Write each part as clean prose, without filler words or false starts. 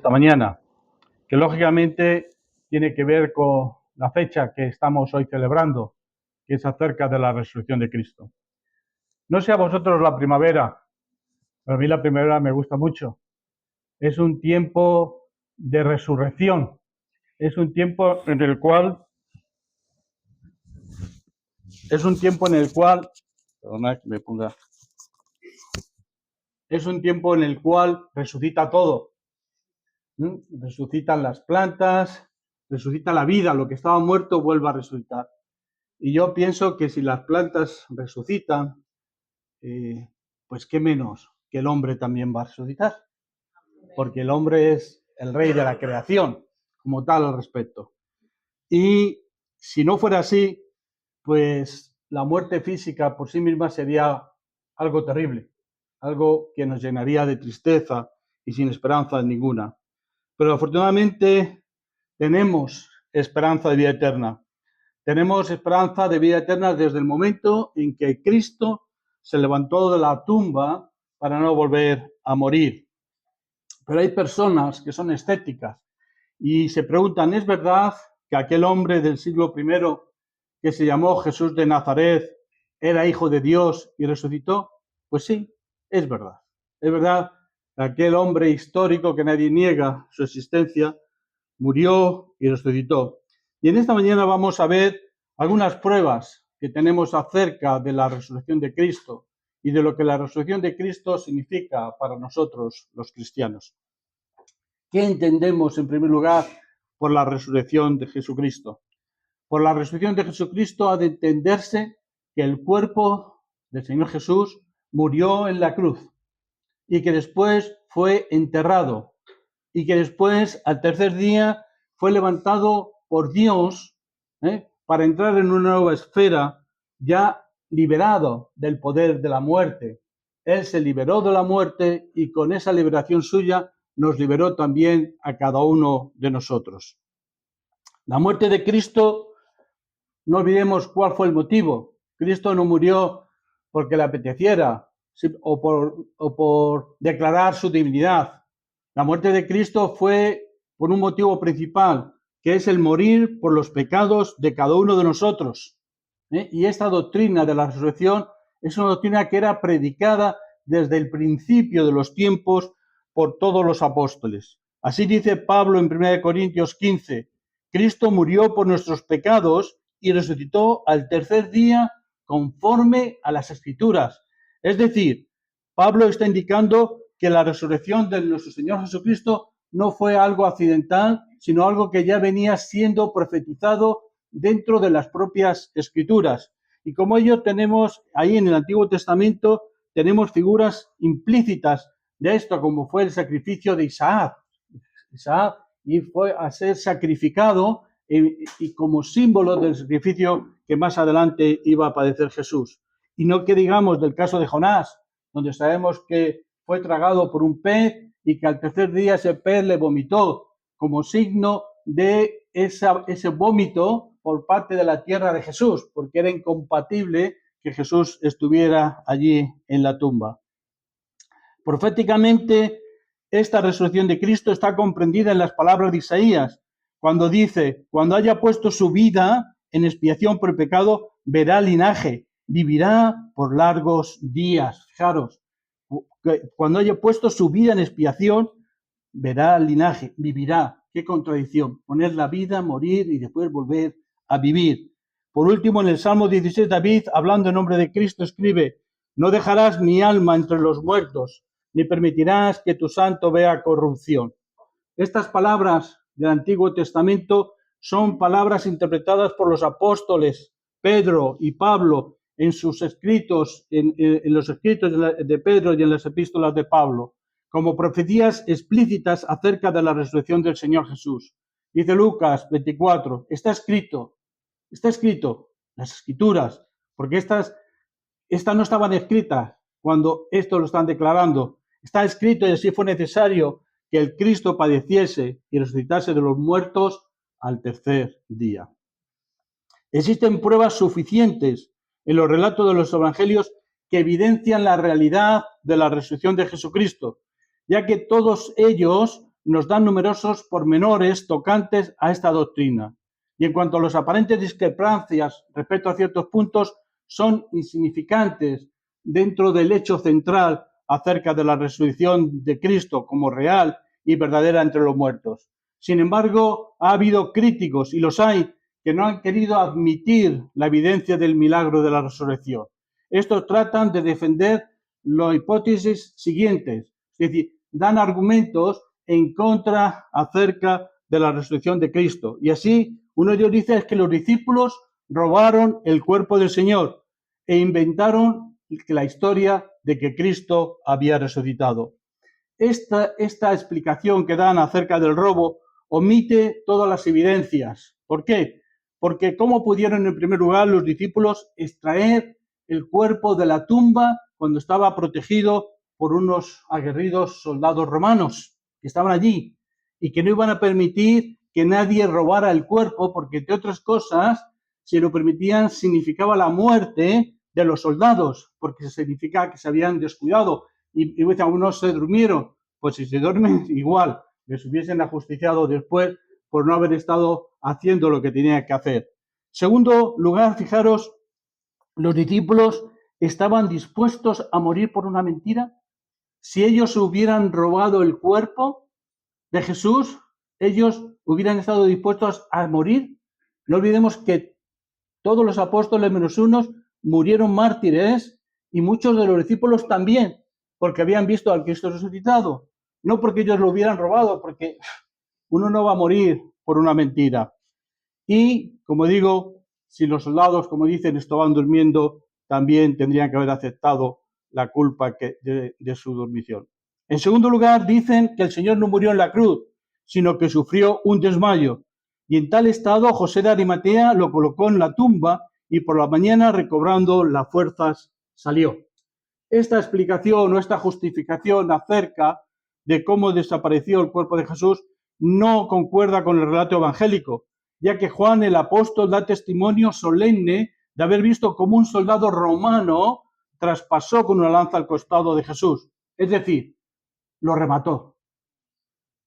esta mañana, que lógicamente tiene que ver con la fecha que estamos hoy celebrando, que es acerca de la resurrección de Cristo. No sé a vosotros la primavera, pero a mí la primavera me gusta mucho. Es un tiempo de resurrección, es un tiempo en el cual perdona que me ponga, es un tiempo en el cual resucita todo. Resucitan las plantas, resucita la vida, lo que estaba muerto vuelve a resucitar. Y yo pienso que si las plantas resucitan, pues qué menos que el hombre también va a resucitar, porque el hombre es el rey de la creación, como tal al respecto. Y si no fuera así, pues la muerte física por sí misma sería algo terrible, algo que nos llenaría de tristeza y sin esperanza ninguna. Pero afortunadamente tenemos esperanza de vida eterna. Tenemos esperanza de vida eterna desde el momento en que Cristo se levantó de la tumba para no volver a morir. Pero hay personas que son escépticas y se preguntan, ¿es verdad que aquel hombre del siglo I que se llamó Jesús de Nazaret era hijo de Dios y resucitó? Pues sí, es verdad. Es verdad que aquel hombre histórico que nadie niega su existencia murió y resucitó. Y en esta mañana vamos a ver algunas pruebas que tenemos acerca de la resurrección de Cristo y de lo que la resurrección de Cristo significa para nosotros los cristianos. ¿Qué entendemos en primer lugar por la resurrección de Jesucristo? Por la resurrección de Jesucristo ha de entenderse que el cuerpo del Señor Jesús murió en la cruz y que después fue enterrado y que después, al tercer día, fue levantado por Dios para entrar en una nueva esfera, ya liberado del poder de la muerte. Él se liberó de la muerte y con esa liberación suya nos liberó también a cada uno de nosotros. La muerte de Cristo, no olvidemos cuál fue el motivo. Cristo no murió porque le apeteciera o por declarar su divinidad. La muerte de Cristo fue por un motivo principal, que es el morir por los pecados de cada uno de nosotros. Y esta doctrina de la resurrección es una doctrina que era predicada desde el principio de los tiempos por todos los apóstoles. Así dice Pablo en 1 Corintios 15, Cristo murió por nuestros pecados y resucitó al tercer día conforme a las Escrituras. Es decir, Pablo está indicando que la resurrección de nuestro Señor Jesucristo no fue algo accidental, sino algo que ya venía siendo profetizado dentro de las propias Escrituras. Y como ello tenemos ahí en el Antiguo Testamento, tenemos figuras implícitas de esto, como fue el sacrificio de Isaac. Isaac y fue a ser sacrificado y como símbolo del sacrificio que más adelante iba a padecer Jesús. Y no que digamos del caso de Jonás, donde sabemos que fue tragado por un pez y que al tercer día ese pez le vomitó como signo de ese vómito por parte de la tierra de Jesús, porque era incompatible que Jesús estuviera allí en la tumba. Proféticamente, esta resurrección de Cristo está comprendida en las palabras de Isaías, cuando dice, cuando haya puesto su vida en expiación por el pecado, verá linaje, vivirá por largos días. Fijaros, cuando haya puesto su vida en expiación, verá linaje, vivirá. Qué contradicción, poner la vida, morir y después volver a vivir. Por último, en el Salmo 16, David, hablando en nombre de Cristo, escribe, no dejarás mi alma entre los muertos, ni permitirás que tu santo vea corrupción. Estas palabras del Antiguo Testamento son palabras interpretadas por los apóstoles Pedro y Pablo en sus escritos, en los escritos de Pedro y en las epístolas de Pablo, como profecías explícitas acerca de la resurrección del Señor Jesús. Dice Lucas 24, está escrito, las escrituras, porque estas no estaban escritas cuando esto lo están declarando. Está escrito y así fue necesario que el Cristo padeciese y resucitase de los muertos al tercer día. Existen pruebas suficientes en los relatos de los evangelios que evidencian la realidad de la resurrección de Jesucristo, ya que todos ellos nos dan numerosos pormenores tocantes a esta doctrina. Y en cuanto a las aparentes discrepancias respecto a ciertos puntos, son insignificantes dentro del hecho central acerca de la resurrección de Cristo como real y verdadera entre los muertos. Sin embargo, ha habido críticos, y los hay, que no han querido admitir la evidencia del milagro de la resurrección. Estos tratan de defender las hipótesis siguientes, es decir, dan argumentos en contra acerca de la resurrección de Cristo. Y así, uno de ellos dice que los discípulos robaron el cuerpo del Señor e inventaron la historia de que Cristo había resucitado. Esta explicación que dan acerca del robo omite todas las evidencias. ¿Por qué? Porque ¿cómo pudieron en primer lugar los discípulos extraer el cuerpo de la tumba cuando estaba protegido por unos aguerridos soldados romanos que estaban allí y que no iban a permitir que nadie robara el cuerpo, porque entre otras cosas, si lo permitían, significaba la muerte de los soldados, porque significa que se habían descuidado y algunos se durmieron? Pues si se duermen, igual, les hubiesen ajusticiado después por no haber estado haciendo lo que tenían que hacer. Segundo lugar, fijaros, los discípulos estaban dispuestos a morir por una mentira. Si ellos hubieran robado el cuerpo de Jesús, ellos hubieran estado dispuestos a morir. No olvidemos que todos los apóstoles menos unos murieron mártires y muchos de los discípulos también, porque habían visto al Cristo resucitado, no porque ellos lo hubieran robado, porque uno no va a morir por una mentira. Y, como digo, si los soldados, como dicen, estaban durmiendo, también tendrían que haber aceptado la culpa de su dormición. En segundo lugar, dicen que el Señor no murió en la cruz, sino que sufrió un desmayo. Y en tal estado, José de Arimatea lo colocó en la tumba y por la mañana, recobrando las fuerzas, salió. Esta explicación o esta justificación acerca de cómo desapareció el cuerpo de Jesús no concuerda con el relato evangélico, ya que Juan el apóstol da testimonio solemne de haber visto cómo un soldado romano traspasó con una lanza al costado de Jesús, es decir, lo remató.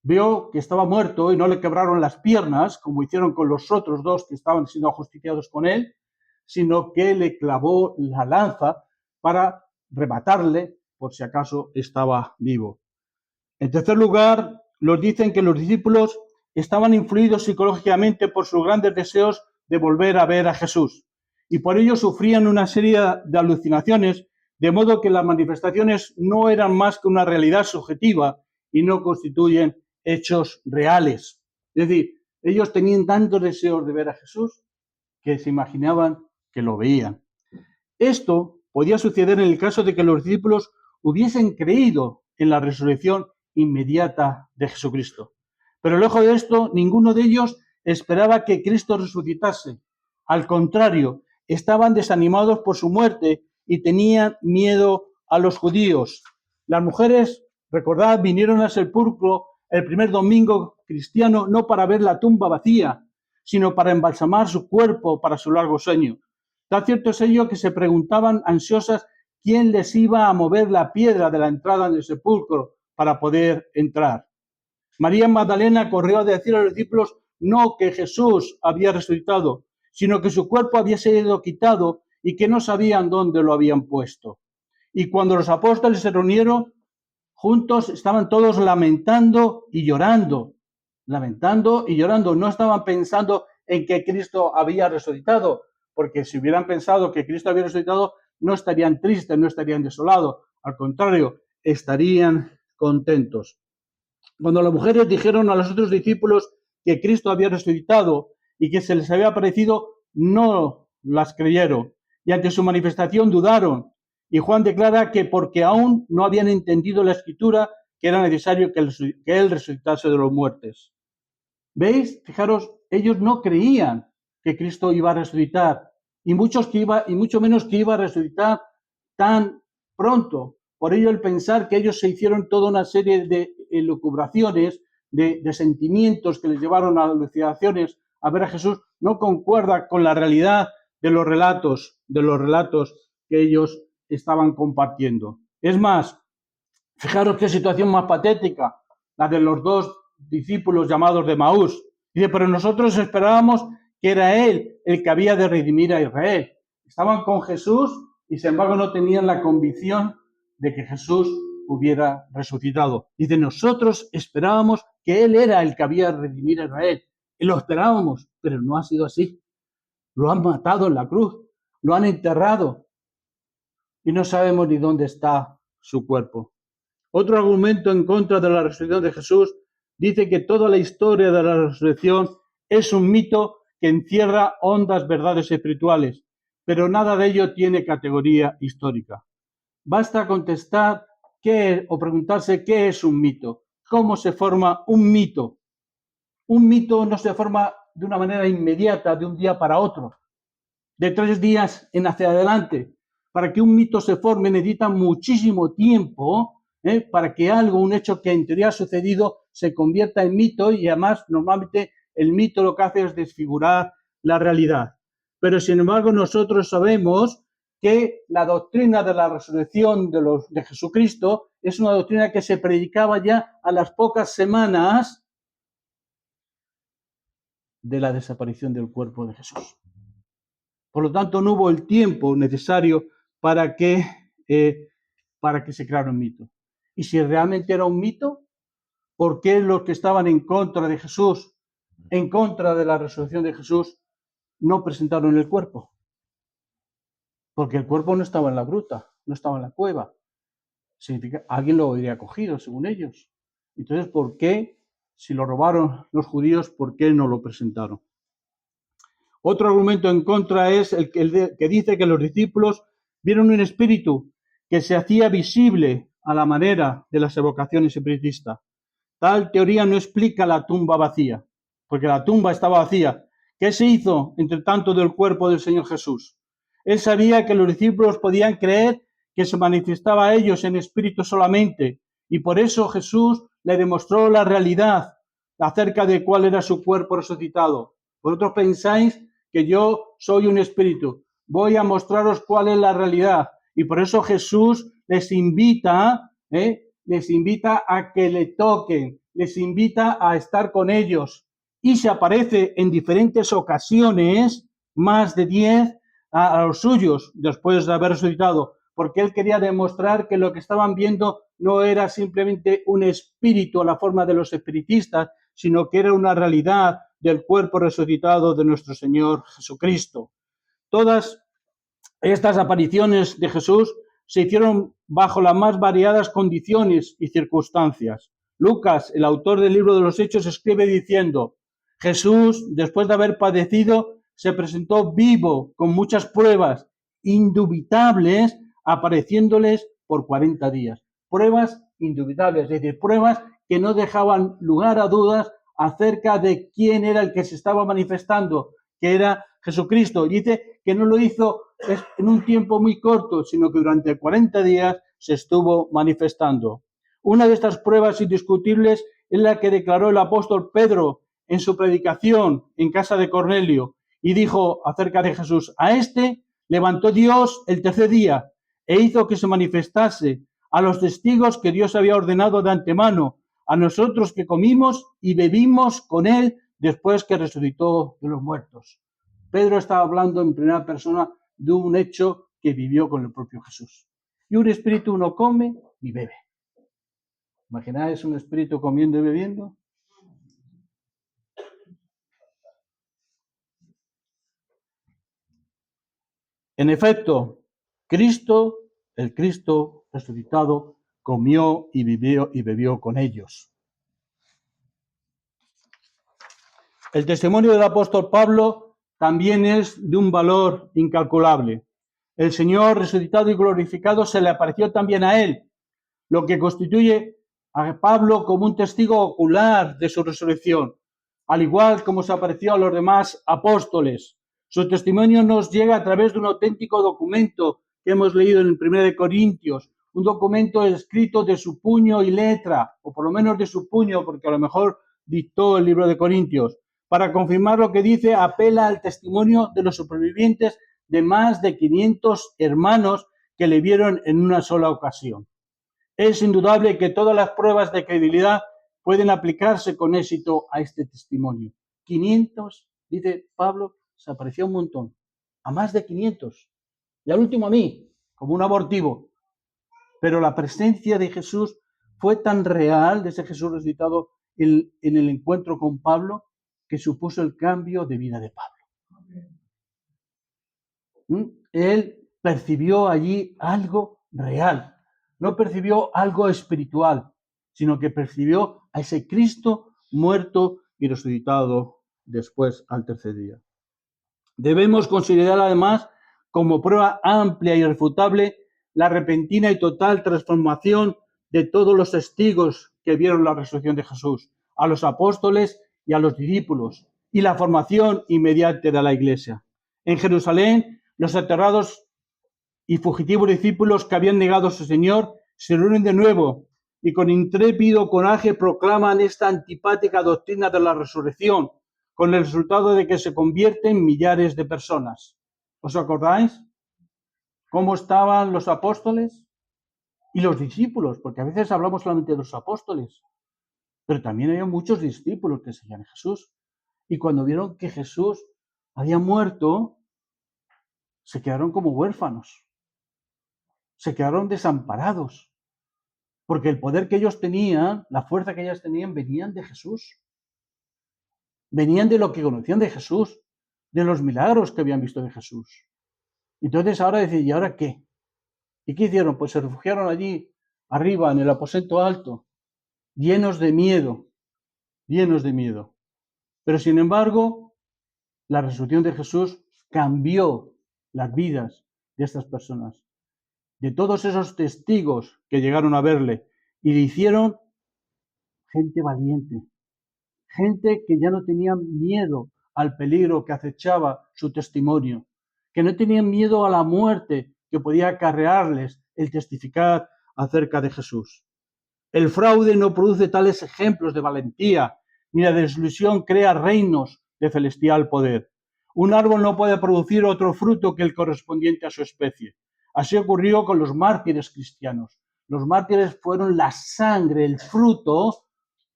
Vio que estaba muerto y no le quebraron las piernas, como hicieron con los otros dos que estaban siendo ajusticiados con él, sino que le clavó la lanza para rematarle por si acaso estaba vivo. En tercer lugar, nos dicen que los discípulos estaban influidos psicológicamente por sus grandes deseos de volver a ver a Jesús y por ello sufrían una serie de alucinaciones, de modo que las manifestaciones no eran más que una realidad subjetiva y no constituyen hechos reales. Es decir, ellos tenían tantos deseos de ver a Jesús que se imaginaban que lo veían. Esto podía suceder en el caso de que los discípulos hubiesen creído en la resurrección inmediata de Jesucristo. Pero lejos de esto, ninguno de ellos esperaba que Cristo resucitase. Al contrario, estaban desanimados por su muerte y tenían miedo a los judíos. Las mujeres, recordad, vinieron al sepulcro el primer domingo cristiano no para ver la tumba vacía, sino para embalsamar su cuerpo para su largo sueño. Tan cierto es ello que se preguntaban ansiosas quién les iba a mover la piedra de la entrada del sepulcro para poder entrar. María Magdalena corrió a decir a los discípulos no que Jesús había resucitado, sino que su cuerpo había sido quitado y que no sabían dónde lo habían puesto. Y cuando los apóstoles se reunieron juntos, estaban todos lamentando y llorando. Lamentando y llorando. No estaban pensando en que Cristo había resucitado, porque si hubieran pensado que Cristo había resucitado, no estarían tristes, no estarían desolados. Al contrario, estarían contentos. Cuando las mujeres dijeron a los otros discípulos que Cristo había resucitado y que se les había aparecido, no las creyeron y ante su manifestación dudaron. Y Juan declara que porque aún no habían entendido la Escritura, que era necesario que él resucitase de los muertos. ¿Veis? Fijaros, ellos no creían que Cristo iba a resucitar y mucho menos que iba a resucitar tan pronto. Por ello el pensar que ellos se hicieron toda una serie de elucubraciones, de sentimientos que les llevaron a alucinaciones a ver a Jesús, no concuerda con la realidad de los relatos que ellos estaban compartiendo. Es más, fijaros qué situación más patética, la de los dos discípulos llamados de Maús. Dice, pero nosotros esperábamos que era Él el que había de redimir a Israel. Estaban con Jesús y sin embargo no tenían la convicción de que Jesús hubiera resucitado. Dice, nosotros esperábamos que Él era el que había de redimir a Israel. Y lo esperábamos, pero no ha sido así. Lo han matado en la cruz, lo han enterrado y no sabemos ni dónde está su cuerpo. Otro argumento en contra de la resurrección de Jesús dice que toda la historia de la resurrección es un mito que encierra hondas verdades espirituales, pero nada de ello tiene categoría histórica. Basta contestar o preguntarse qué es un mito, cómo se forma un mito. Un mito no se forma de una manera inmediata, de un día para otro, de 3 días en hacia adelante. Para que un mito se forme necesita muchísimo tiempo, para que algo, un hecho que en teoría ha sucedido, se convierta en mito, y además normalmente el mito lo que hace es desfigurar la realidad. Pero sin embargo nosotros sabemos que la doctrina de la resurrección de Jesucristo es una doctrina que se predicaba ya a las pocas semanas de la desaparición del cuerpo de Jesús. Por lo tanto, no hubo el tiempo necesario para que se creara un mito. Y si realmente era un mito, ¿por qué los que estaban en contra de Jesús, en contra de la resurrección de Jesús, no presentaron el cuerpo? Porque el cuerpo no estaba en la gruta, no estaba en la cueva. Significa, alguien lo habría cogido, según ellos. Entonces, ¿por qué, si lo robaron los judíos, por qué no lo presentaron? Otro argumento en contra es el que dice que los discípulos vieron un espíritu que se hacía visible a la manera de las evocaciones espiritistas. Tal teoría no explica la tumba vacía, porque la tumba estaba vacía. ¿Qué se hizo, entre tanto, del cuerpo del Señor Jesús? Él sabía que los discípulos podían creer que se manifestaba a ellos en espíritu solamente, y por eso Jesús le demostró la realidad acerca de cuál era su cuerpo resucitado. Vosotros pensáis que yo soy un espíritu. Voy a mostraros cuál es la realidad. Y por eso Jesús les invita a que le toquen, les invita a estar con ellos. Y se aparece en diferentes ocasiones, más de 10, a los suyos, después de haber resucitado, porque él quería demostrar que lo que estaban viendo no era simplemente un espíritu a la forma de los espiritistas, sino que era una realidad del cuerpo resucitado de nuestro Señor Jesucristo. Todas estas apariciones de Jesús se hicieron bajo las más variadas condiciones y circunstancias. Lucas, el autor del libro de los Hechos, escribe diciendo: Jesús, después de haber padecido, se presentó vivo con muchas pruebas indubitables, apareciéndoles por 40 días. Pruebas indubitables, es decir, pruebas que no dejaban lugar a dudas acerca de quién era el que se estaba manifestando, que era Jesucristo. Y dice que no lo hizo en un tiempo muy corto, sino que durante 40 días se estuvo manifestando. Una de estas pruebas indiscutibles es la que declaró el apóstol Pedro en su predicación en casa de Cornelio, y dijo acerca de Jesús: a este levantó Dios el tercer día e hizo que se manifestase a los testigos que Dios había ordenado de antemano, a nosotros que comimos y bebimos con él después que resucitó de los muertos. Pedro estaba hablando en primera persona de un hecho que vivió con el propio Jesús. Y un espíritu no come ni bebe. ¿Imagináis un espíritu comiendo y bebiendo? En efecto, el Cristo resucitado, comió y bebió con ellos. El testimonio del apóstol Pablo también es de un valor incalculable. El Señor resucitado y glorificado se le apareció también a él, lo que constituye a Pablo como un testigo ocular de su resurrección, al igual como se apareció a los demás apóstoles. Su testimonio nos llega a través de un auténtico documento que hemos leído en 1 Corintios, un documento escrito de su puño y letra, o por lo menos de su puño, porque a lo mejor dictó el libro de Corintios. Para confirmar lo que dice, apela al testimonio de los supervivientes de más de 500 hermanos que le vieron en una sola ocasión. Es indudable que todas las pruebas de credibilidad pueden aplicarse con éxito a este testimonio. 500, dice Pablo, se apareció un montón, a más de 500, y al último a mí, como un abortivo. Pero la presencia de Jesús fue tan real, de ese Jesús resucitado en el encuentro con Pablo, que supuso el cambio de vida de Pablo. Él percibió allí algo real, no percibió algo espiritual, sino que percibió a ese Cristo muerto y resucitado después al tercer día. Debemos considerar además como prueba amplia y irrefutable la repentina y total transformación de todos los testigos que vieron la resurrección de Jesús, a los apóstoles y a los discípulos, y la formación inmediata de la Iglesia. En Jerusalén, los aterrados y fugitivos discípulos que habían negado a su Señor se reúnen de nuevo y con intrépido coraje proclaman esta antipática doctrina de la resurrección, con el resultado de que se convierten millares de personas. ¿Os acordáis cómo estaban los apóstoles y los discípulos? Porque a veces hablamos solamente de los apóstoles, pero también había muchos discípulos que seguían a Jesús. Y cuando vieron que Jesús había muerto, se quedaron como huérfanos, se quedaron desamparados, porque el poder que ellos tenían, la fuerza que ellos tenían, venían de Jesús. Venían de lo que conocían de Jesús, de los milagros que habían visto de Jesús. Entonces ahora decían, ¿y ahora qué? ¿Y qué hicieron? Pues se refugiaron allí, arriba, en el aposento alto, llenos de miedo, llenos de miedo. Pero sin embargo, la resurrección de Jesús cambió las vidas de estas personas, de todos esos testigos que llegaron a verle, y le hicieron gente valiente, gente que ya no tenía miedo al peligro que acechaba su testimonio, que no tenían miedo a la muerte que podía acarrearles el testificar acerca de Jesús. El fraude no produce tales ejemplos de valentía, ni la desilusión crea reinos de celestial poder. Un árbol no puede producir otro fruto que el correspondiente a su especie. Así ocurrió con los mártires cristianos. Los mártires fueron la sangre, el fruto,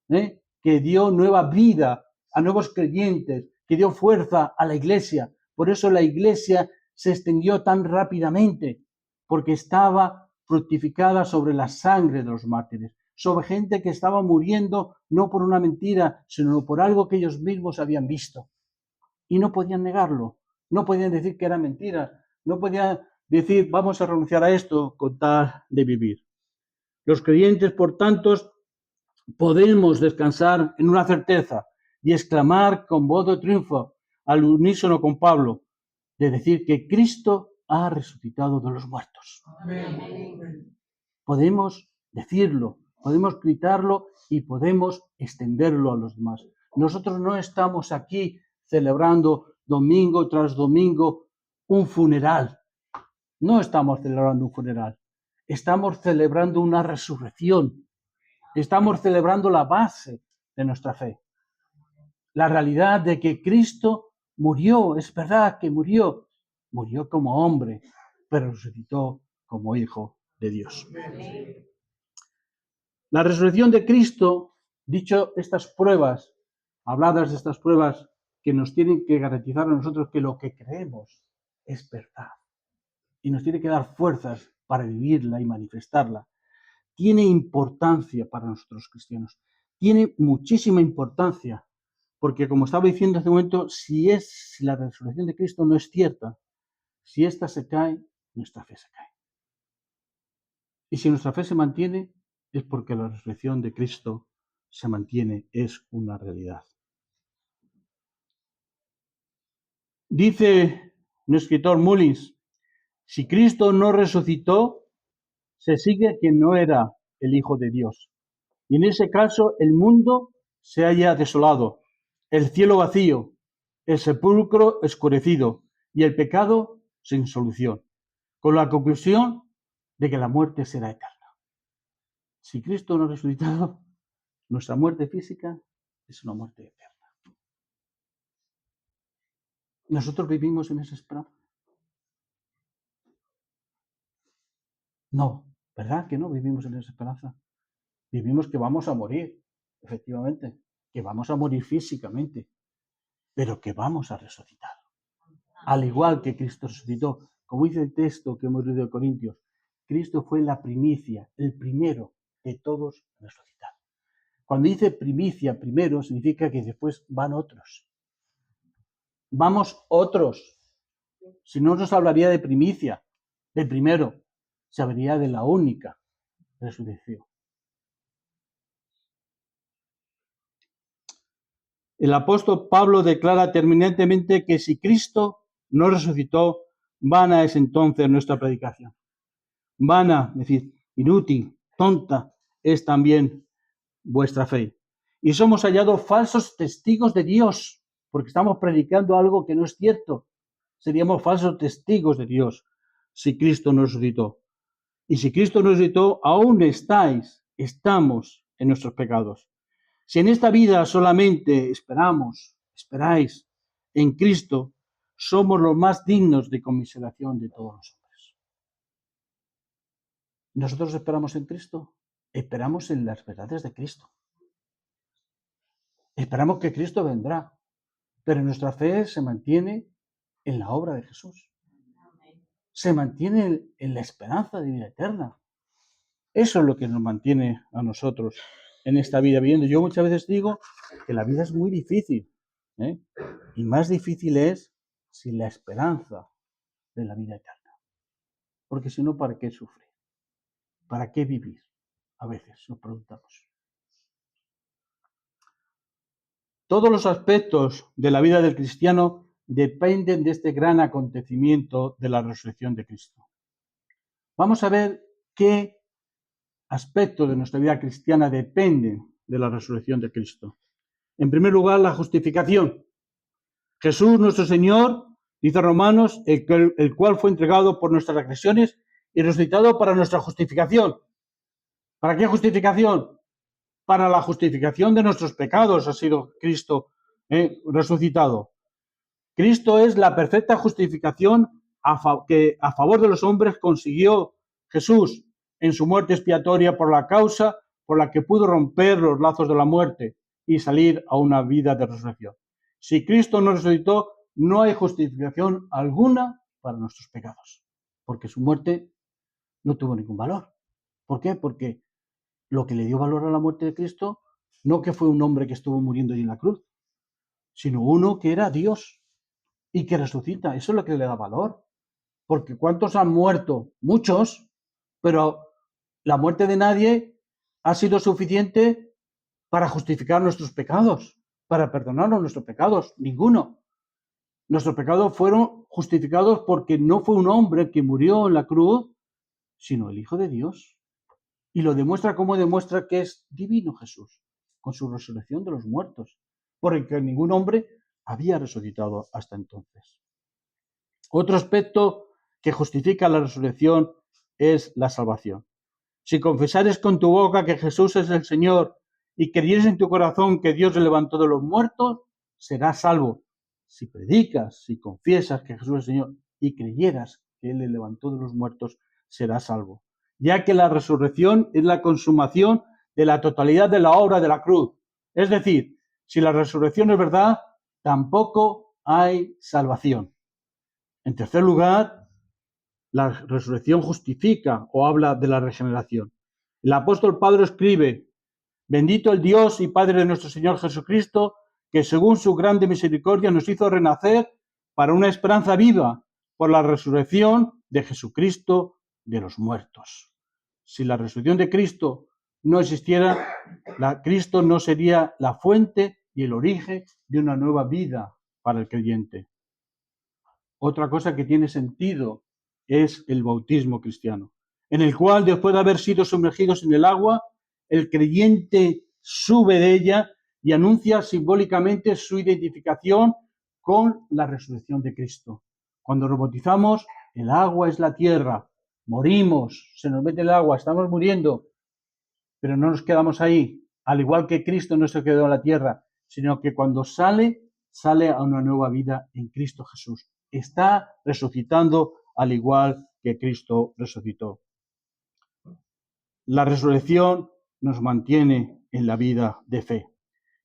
que dio nueva vida a nuevos creyentes, que dio fuerza a la iglesia. Por eso la iglesia se extendió tan rápidamente, porque estaba fructificada sobre la sangre de los mártires, sobre gente que estaba muriendo no por una mentira, sino por algo que ellos mismos habían visto. Y no podían negarlo, no podían decir que era mentira, no podían decir vamos a renunciar a esto con tal de vivir. Los creyentes, por tanto, podemos descansar en una certeza y exclamar con voz de triunfo al unísono con Pablo, de decir que Cristo ha resucitado de los muertos. Amén. Podemos decirlo, podemos gritarlo y podemos extenderlo a los demás. Nosotros no estamos aquí celebrando domingo tras domingo un funeral. No estamos celebrando un funeral. Estamos celebrando una resurrección. Estamos celebrando la base de nuestra fe. La realidad de que Cristo murió, es verdad que murió como hombre, pero resucitó como hijo de Dios. La resurrección de Cristo, dicho estas pruebas, habladas de estas pruebas que nos tienen que garantizar a nosotros que lo que creemos es verdad y nos tiene que dar fuerzas para vivirla y manifestarla, tiene importancia para nosotros cristianos. Tiene muchísima importancia, porque como estaba diciendo hace un momento, si la resurrección de Cristo no es cierta, si ésta se cae, nuestra fe se cae. Y si nuestra fe se mantiene, es porque la resurrección de Cristo se mantiene, es una realidad. Dice un escritor, Mullins, si Cristo no resucitó, se sigue que no era el Hijo de Dios. Y en ese caso el mundo se halla desolado, el cielo vacío, el sepulcro escurecido y el pecado sin solución, con la conclusión de que la muerte será eterna. Si Cristo no ha resucitado, nuestra muerte física es una muerte eterna. ¿Nosotros vivimos en esa esperanza? No, ¿verdad que no vivimos en esa esperanza? Vivimos que vamos a morir. efectivamente, que vamos a morir físicamente, pero que vamos a resucitar. Al igual que Cristo resucitó, como dice el texto que hemos leído de Corintios, Cristo fue la primicia, el primero de todos resucitar. Cuando dice primicia, primero, significa que después van otros. Vamos otros. Si no nos hablaría de primicia, de primero, se hablaría de la única resurrección. El apóstol Pablo declara terminantemente que si Cristo no resucitó, vana es entonces nuestra predicación. Vana, es decir, inútil, tonta, es también vuestra fe. Y somos hallados falsos testigos de Dios, porque estamos predicando algo que no es cierto. Seríamos falsos testigos de Dios si Cristo no resucitó. Y si Cristo no resucitó, aún estamos en nuestros pecados. Si en esta vida solamente esperáis en Cristo, somos los más dignos de conmiseración de todos los hombres. ¿Nosotros esperamos en Cristo? Esperamos en las verdades de Cristo. Esperamos que Cristo vendrá, pero nuestra fe se mantiene en la obra de Jesús. Se mantiene en la esperanza de vida eterna. Eso es lo que nos mantiene a nosotros en esta vida viviendo. Yo muchas veces digo que la vida es muy difícil, ¿eh? Y más difícil es sin la esperanza de la vida eterna. Porque si no, ¿para qué sufrir? ¿Para qué vivir? A veces nos preguntamos. Todos los aspectos de la vida del cristiano dependen de este gran acontecimiento de la resurrección de Cristo. Vamos a ver qué aspectos de nuestra vida cristiana dependen de la resurrección de Cristo. En primer lugar, la justificación. Jesús, nuestro Señor, dice Romanos, el cual fue entregado por nuestras agresiones y resucitado para nuestra justificación. ¿Para qué justificación? Para la justificación de nuestros pecados ha sido Cristo resucitado. Cristo es la perfecta justificación que a favor de los hombres consiguió Jesús en su muerte expiatoria por la causa por la que pudo romper los lazos de la muerte y salir a una vida de resurrección. Si Cristo no resucitó, no hay justificación alguna para nuestros pecados, porque su muerte no tuvo ningún valor. ¿Por qué? Porque lo que le dio valor a la muerte de Cristo, no que fue un hombre que estuvo muriendo allí en la cruz, sino uno que era Dios y que resucita. Eso es lo que le da valor. Porque ¿cuántos han muerto? Muchos, pero la muerte de nadie ha sido suficiente para justificar nuestros pecados, para perdonarnos nuestros pecados. Ninguno. Nuestros pecados fueron justificados porque no fue un hombre que murió en la cruz, sino el Hijo de Dios. Y lo demuestra como demuestra que es divino Jesús, con su resurrección de los muertos, porque ningún hombre había resucitado hasta entonces. Otro aspecto que justifica la resurrección es la salvación. Si confesares con tu boca que Jesús es el Señor y creyeres en tu corazón que Dios le levantó de los muertos, serás salvo. Si predicas, si confiesas que Jesús es el Señor y creyeras que Él le levantó de los muertos, serás salvo. Ya que la resurrección es la consumación de la totalidad de la obra de la cruz. Es decir, si la resurrección es verdad, tampoco hay salvación. En tercer lugar, la resurrección justifica o habla de la regeneración. El apóstol Pablo escribe: bendito el Dios y Padre de nuestro Señor Jesucristo, que según su grande misericordia nos hizo renacer para una esperanza viva por la resurrección de Jesucristo de los muertos. Si la resurrección de Cristo no existiera, Cristo no sería la fuente y el origen de una nueva vida para el creyente. Otra cosa que tiene sentido es el bautismo cristiano, en el cual, después de haber sido sumergidos en el agua, el creyente sube de ella y anuncia simbólicamente su identificación con la resurrección de Cristo. Cuando nos bautizamos, el agua es la tierra, morimos, se nos mete el agua, estamos muriendo, pero no nos quedamos ahí, al igual que Cristo no se quedó en la tierra, sino que cuando sale a una nueva vida en Cristo Jesús. Está resucitando al igual que Cristo resucitó. La resurrección nos mantiene en la vida de fe,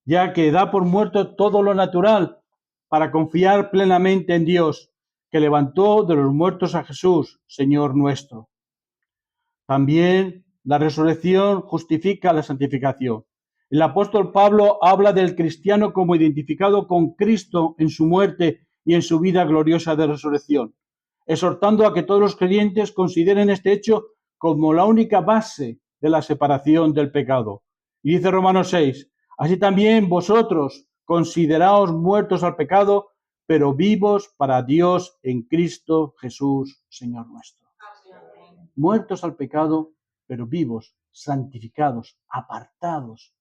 ya que da por muerto todo lo natural para confiar plenamente en Dios, que levantó de los muertos a Jesús, Señor nuestro. También la resurrección justifica la santificación. El apóstol Pablo habla del cristiano como identificado con Cristo en su muerte y en su vida gloriosa de resurrección, exhortando a que todos los creyentes consideren este hecho como la única base de la separación del pecado. Y dice Romanos 6, así también vosotros consideraos muertos al pecado, pero vivos para Dios en Cristo Jesús, Señor nuestro. Muertos al pecado, pero vivos, santificados, apartados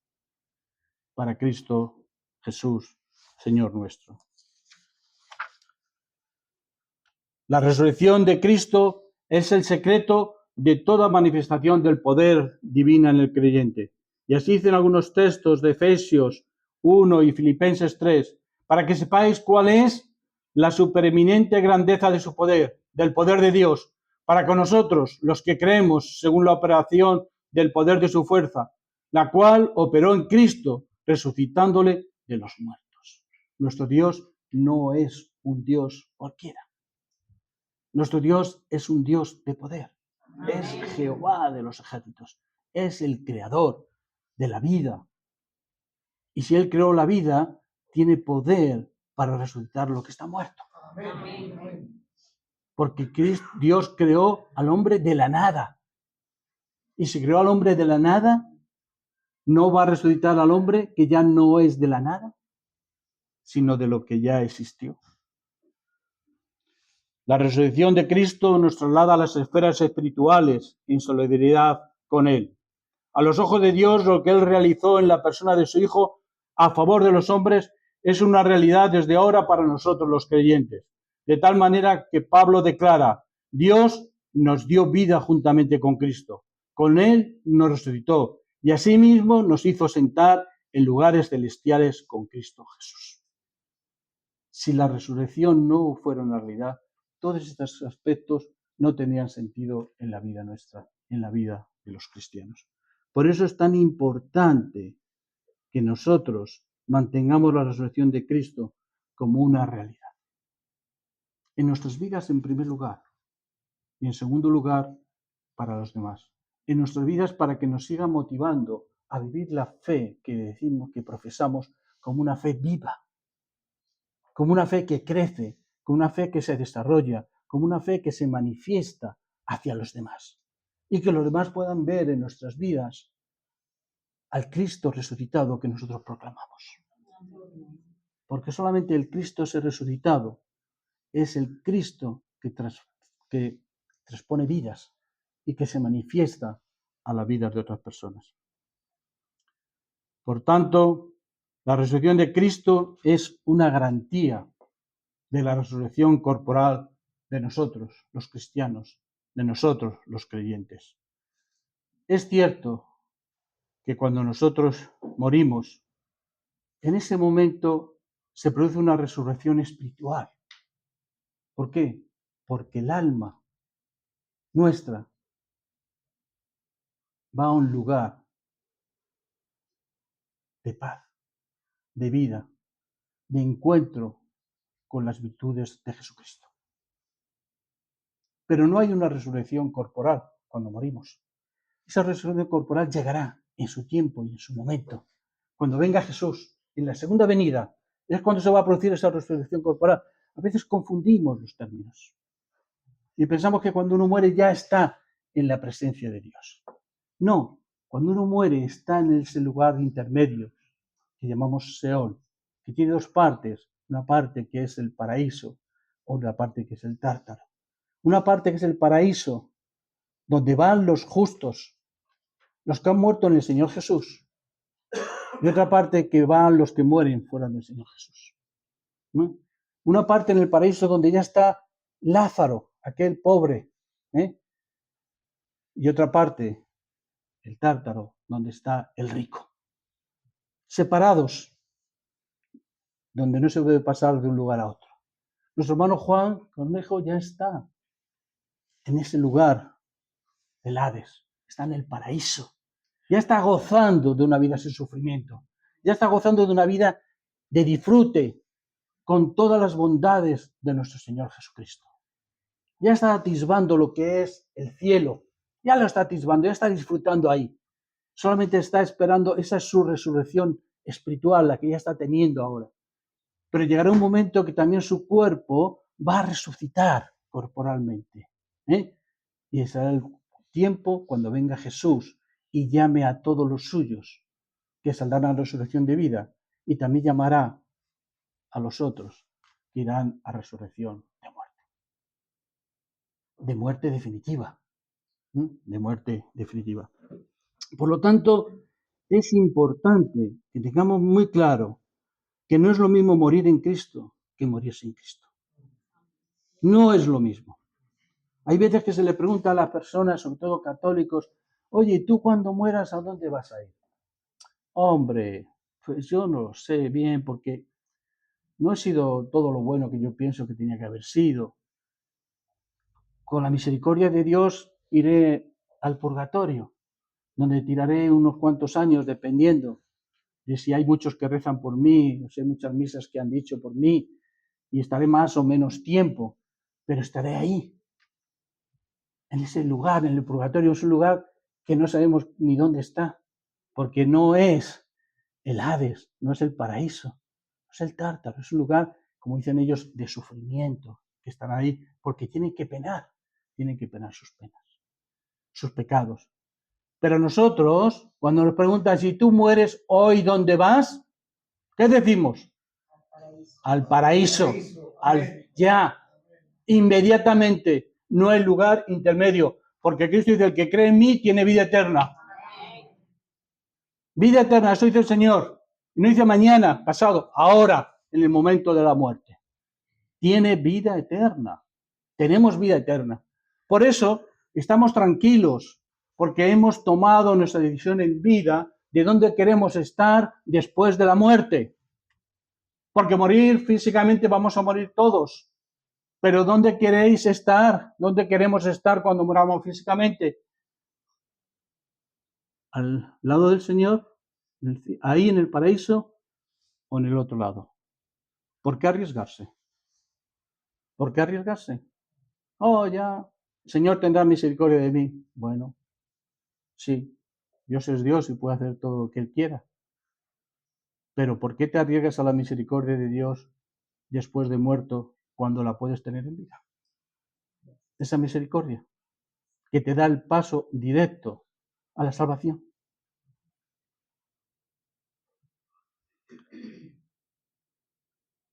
para Cristo Jesús, Señor nuestro. La resurrección de Cristo es el secreto de toda manifestación del poder divino en el creyente. Y así dicen algunos textos de Efesios 1 y Filipenses 3, para que sepáis cuál es la supereminente grandeza de su poder, del poder de Dios, para con nosotros, los que creemos según la operación del poder de su fuerza, la cual operó en Cristo, resucitándole de los muertos. Nuestro Dios no es un Dios cualquiera. Nuestro Dios es un Dios de poder. Es Jehová de los ejércitos. Es el creador de la vida. Y si Él creó la vida, tiene poder para resucitar lo que está muerto. Porque Dios creó al hombre de la nada. Y si creó al hombre de la nada, ¿no va a resucitar al hombre que ya no es de la nada, sino de lo que ya existió? La resurrección de Cristo nos traslada a las esferas espirituales en solidaridad con Él. A los ojos de Dios, lo que Él realizó en la persona de su Hijo a favor de los hombres es una realidad desde ahora para nosotros los creyentes. De tal manera que Pablo declara, Dios nos dio vida juntamente con Cristo. Con Él nos resucitó y asimismo nos hizo sentar en lugares celestiales con Cristo Jesús. Si la resurrección no fuera una realidad, todos estos aspectos no tenían sentido en la vida nuestra, en la vida de los cristianos. Por eso es tan importante que nosotros mantengamos la resurrección de Cristo como una realidad. En nuestras vidas en primer lugar y en segundo lugar para los demás. En nuestras vidas para que nos siga motivando a vivir la fe que decimos, que profesamos como una fe viva, como una fe que crece, como una fe que se desarrolla, como una fe que se manifiesta hacia los demás. Y que los demás puedan ver en nuestras vidas al Cristo resucitado que nosotros proclamamos. Porque solamente el Cristo ese resucitado es el Cristo que transpone vidas y que se manifiesta a la vida de otras personas. Por tanto, la resurrección de Cristo es una garantía de la resurrección corporal de nosotros, los cristianos, de nosotros, los creyentes. Es cierto que cuando nosotros morimos, en ese momento se produce una resurrección espiritual. ¿Por qué? Porque el alma nuestra va a un lugar de paz, de vida, de encuentro con las virtudes de Jesucristo. Pero no hay una resurrección corporal cuando morimos. Esa resurrección corporal llegará en su tiempo y en su momento. Cuando venga Jesús en la segunda venida, es cuando se va a producir esa resurrección corporal. A veces confundimos los términos y pensamos que cuando uno muere ya está en la presencia de Dios. No, cuando uno muere está en ese lugar intermedio que llamamos Seol, que tiene dos partes, una parte que es el paraíso, otra parte que es el tártaro. Una parte que es el paraíso, donde van los justos, los que han muerto en el Señor Jesús, y otra parte que van los que mueren fuera del Señor Jesús. ¿No? Una parte en el paraíso donde ya está Lázaro, aquel pobre, y otra parte, el tártaro, donde está el rico. Separados, donde no se puede pasar de un lugar a otro. Nuestro hermano Juan Cornejo ya está en ese lugar del Hades, está en el paraíso. ya está gozando de una vida sin sufrimiento, ya está gozando de una vida de disfrute con todas las bondades de nuestro Señor Jesucristo. Ya está atisbando lo que es el cielo, ya lo está atisbando, ya está disfrutando ahí. Solamente está esperando, esa es su resurrección espiritual, la que ya está teniendo ahora. Pero llegará un momento que también su cuerpo va a resucitar corporalmente. Y será el tiempo cuando venga Jesús y llame a todos los suyos, que saldrán a resurrección de vida, y también llamará a los otros, que irán a resurrección de muerte definitiva. De muerte definitiva. Por lo tanto, es importante que tengamos muy claro que no es lo mismo morir en Cristo que morir sin Cristo. No es lo mismo. Hay veces que se le pregunta a las personas, sobre todo católicos, oye, ¿tú cuando mueras a dónde vas a ir? Hombre, pues yo no lo sé bien porque no he sido todo lo bueno que yo pienso que tenía que haber sido. Con la misericordia de Dios iré al purgatorio, donde tiraré unos cuantos años dependiendo de si hay muchos que rezan por mí, o si hay muchas misas que han dicho por mí, y estaré más o menos tiempo, pero estaré ahí, en ese lugar, en el purgatorio. Es un lugar que no sabemos ni dónde está, porque no es el Hades, no es el paraíso, no es el Tártaro, es un lugar, como dicen ellos, de sufrimiento, que están ahí porque tienen que penar sus penas, sus pecados. Pero nosotros, cuando nos preguntan si tú mueres hoy, ¿dónde vas? ¿Qué decimos? Al paraíso, ya, inmediatamente. No hay lugar intermedio, porque Cristo dice, el que cree en mí tiene vida eterna. Vida eterna, eso dice el Señor. No dice mañana, pasado, ahora, en el momento de la muerte. Tiene vida eterna. Tenemos vida eterna. Por eso estamos tranquilos, porque hemos tomado nuestra decisión en vida de dónde queremos estar después de la muerte. Porque morir físicamente vamos a morir todos. Pero ¿dónde queréis estar? ¿Dónde queremos estar cuando moramos físicamente? ¿Al lado del Señor? ¿Ahí en el paraíso? ¿O en el otro lado? ¿Por qué arriesgarse? ¿Por qué arriesgarse? Oh, ya, el Señor tendrá misericordia de mí. Bueno, sí, Dios es Dios y puede hacer todo lo que Él quiera. Pero ¿por qué te arriesgas a la misericordia de Dios después de muerto cuando la puedes tener en vida? Esa misericordia que te da el paso directo a la salvación.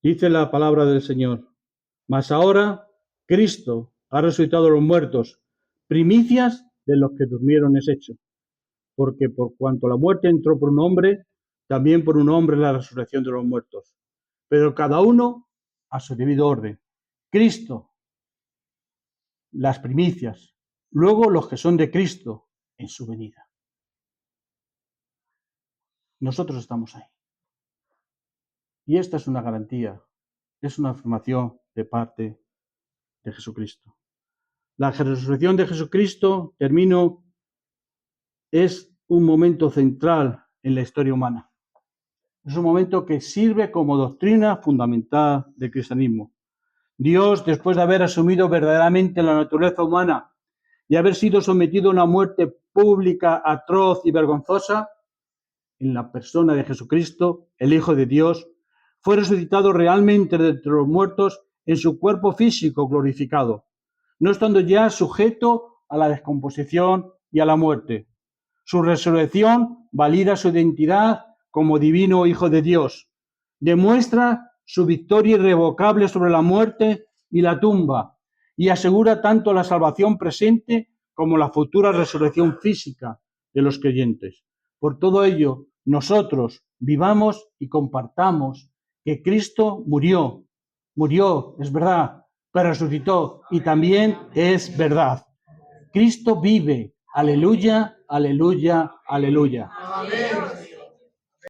Dice la palabra del Señor, mas ahora Cristo ha resucitado a los muertos, primicias de los que durmieron es hecho. Porque por cuanto la muerte entró por un hombre, también por un hombre la resurrección de los muertos. Pero cada uno a su debido orden. Cristo, las primicias, luego los que son de Cristo en su venida. Nosotros estamos ahí. Y esta es una garantía, es una afirmación de parte de Jesucristo. La resurrección de Jesucristo, termino, es un momento central en la historia humana. Es un momento que sirve como doctrina fundamental del cristianismo. Dios, después de haber asumido verdaderamente la naturaleza humana y haber sido sometido a una muerte pública, atroz y vergonzosa, en la persona de Jesucristo, el Hijo de Dios, fue resucitado realmente de entre los muertos en su cuerpo físico glorificado, no estando ya sujeto a la descomposición y a la muerte. Su resurrección valida su identidad como divino Hijo de Dios, demuestra su victoria irrevocable sobre la muerte y la tumba, y asegura tanto la salvación presente como la futura resurrección física de los creyentes. Por todo ello, nosotros vivamos y compartamos que Cristo murió, es verdad, pero resucitó y también es verdad. Cristo vive, aleluya, aleluya, aleluya. Amén.